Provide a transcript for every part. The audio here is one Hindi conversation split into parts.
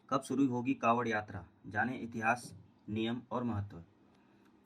कब शुरू होगी कावड़ यात्रा? जाने इतिहास, नियम और महत्व।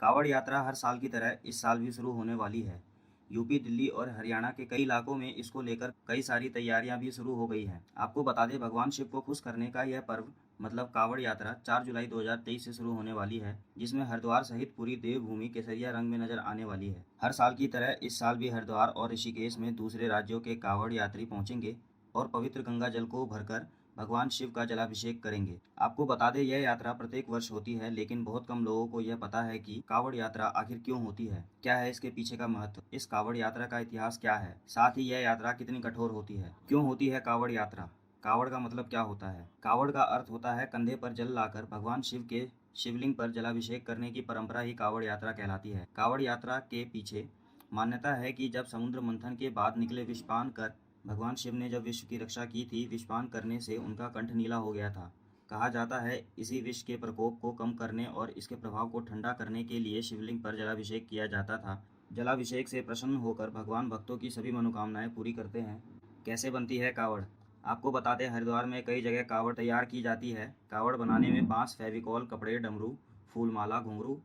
कावड़ यात्रा हर साल की तरह इस साल भी शुरू होने वाली है। यूपी, दिल्ली और हरियाणा के कई इलाकों में इसको लेकर कई सारी तैयारियां भी शुरू हो गई हैं। आपको बता दें, भगवान शिव को खुश करने का यह पर्व मतलब कावड़ यात्रा 4 जुलाई 2023 से शुरू होने वाली है, जिसमें हरिद्वार सहित पूरी देवभूमि केसरिया रंग में नजर आने वाली है। हर साल की तरह इस साल भी हरिद्वार और ऋषिकेश में दूसरे राज्यों के कावड़ यात्री पहुंचेंगे और पवित्र गंगा जल को भरकर भगवान शिव का जलाभिषेक करेंगे। आपको बता दें, यह यात्रा प्रत्येक वर्ष होती है, लेकिन बहुत कम लोगों को यह पता है कि कावड़ यात्रा आखिर क्यों होती है, क्या है इसके पीछे का महत्व, इस कावड़ यात्रा का इतिहास क्या है, साथ ही यह यात्रा कितनी कठोर होती है, क्यों होती है कावड़ यात्रा, कावड़ का मतलब क्या होता है। कावड़ का अर्थ होता है कंधे पर जल लाकर भगवान शिव के शिवलिंग पर जलाभिषेक करने की परंपरा ही कावड़ यात्रा कहलाती है। कावड़ यात्रा के पीछे मान्यता है कि जब समुद्र मंथन के बाद निकले विषपान कर भगवान शिव ने जब विश्व की रक्षा की थी, विषपान करने से उनका कंठ नीला हो गया था। कहा जाता है इसी विष के प्रकोप को कम करने और इसके प्रभाव को ठंडा करने के लिए शिवलिंग पर जलाभिषेक किया जाता था। जलाभिषेक से प्रसन्न होकर भगवान भक्तों की सभी मनोकामनाएं पूरी करते हैं। कैसे बनती है कावड़? आपको बता दें, हरिद्वार में कई जगह कावड़ तैयार की जाती है। कावड़ बनाने में बांस, फेविकॉल, कपड़े, डमरू, फूलमाला, घुंघरू,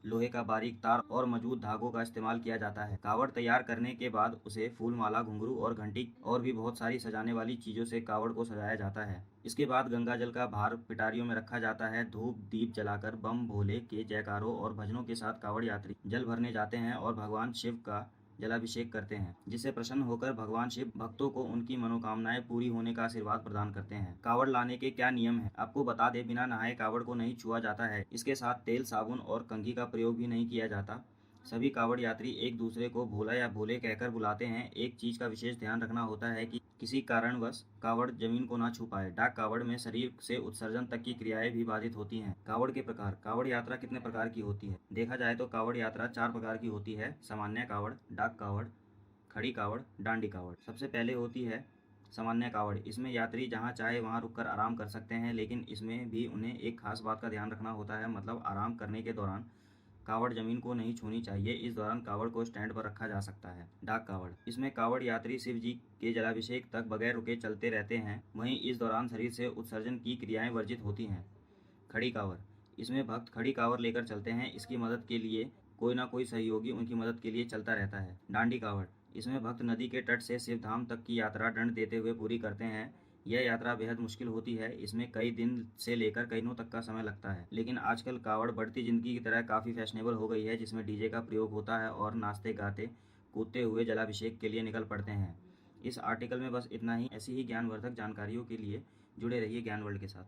लोहे का बारीक तार और मजबूत धागों का इस्तेमाल किया जाता है। कावड़ तैयार करने के बाद उसे फूलमाला, घुंघरू और घंटी और भी बहुत सारी सजाने वाली चीजों से कावड़ को सजाया जाता है। इसके बाद गंगा जल का भार पिटारियों में रखा जाता है। धूप दीप जलाकर बम भोले के जयकारों और भजनों के साथ कावड़ यात्री जल भरने जाते हैं और भगवान शिव का जलाभिषेक करते हैं, जिससे प्रसन्न होकर भगवान शिव भक्तों को उनकी मनोकामनाएं पूरी होने का आशीर्वाद प्रदान करते हैं। कावड़ लाने के क्या नियम है? आपको बता दें, बिना नहाए कावड़ को नहीं छुआ जाता है। इसके साथ तेल, साबुन और कंघी का प्रयोग भी नहीं किया जाता। सभी कावड़ यात्री एक दूसरे को भोला या भोले कहकर बुलाते हैं। एक चीज का विशेष ध्यान रखना होता है कि किसी कारणवश कावड़ जमीन को ना छू पाए। डाक कावड़ में शरीर से उत्सर्जन तक की क्रियाएं भी बाधित होती हैं। कावड़ के प्रकार। कावड़ यात्रा कितने प्रकार की होती है? देखा जाए तो कावड़ यात्रा 4 प्रकार की होती है: सामान्य कावड़, डाक कावड़, खड़ी कावड़, डांडी कावड़। सबसे पहले होती है सामान्य कावड़। इसमें यात्री जहां चाहे वहां रुककर आराम कर सकते हैं, लेकिन इसमें भी उन्हें एक खास बात का ध्यान रखना होता है, मतलब आराम करने के दौरान कावड़ जमीन को नहीं छूनी चाहिए। इस दौरान कावड़ को स्टैंड पर रखा जा सकता है। डाक कावड़। इसमें कावड़ यात्री शिव जी के जलाभिषेक तक बगैर रुके चलते रहते हैं। वहीं इस दौरान शरीर से उत्सर्जन की क्रियाएं वर्जित होती हैं। खड़ी कावड़। इसमें भक्त खड़ी कावड़ लेकर चलते हैं। इसकी मदद के लिए कोई ना कोई सहयोगी उनकी मदद के लिए चलता रहता है। डांडी कावड़। इसमें भक्त नदी के तट से शिवधाम तक की यात्रा दंड देते हुए पूरी करते हैं। यह यात्रा बेहद मुश्किल होती है। इसमें कई दिन से लेकर कई दिनों तक का समय लगता है, लेकिन आजकल कावड़ बढ़ती जिंदगी की तरह काफ़ी फैशनेबल हो गई है, जिसमें डीजे का प्रयोग होता है और नाचते गाते कूदते हुए जलाभिषेक के लिए निकल पड़ते हैं। इस आर्टिकल में बस इतना ही। ऐसी ही ज्ञानवर्धक जानकारियों के लिए जुड़े रहिए ज्ञान वर्ल्ड के साथ।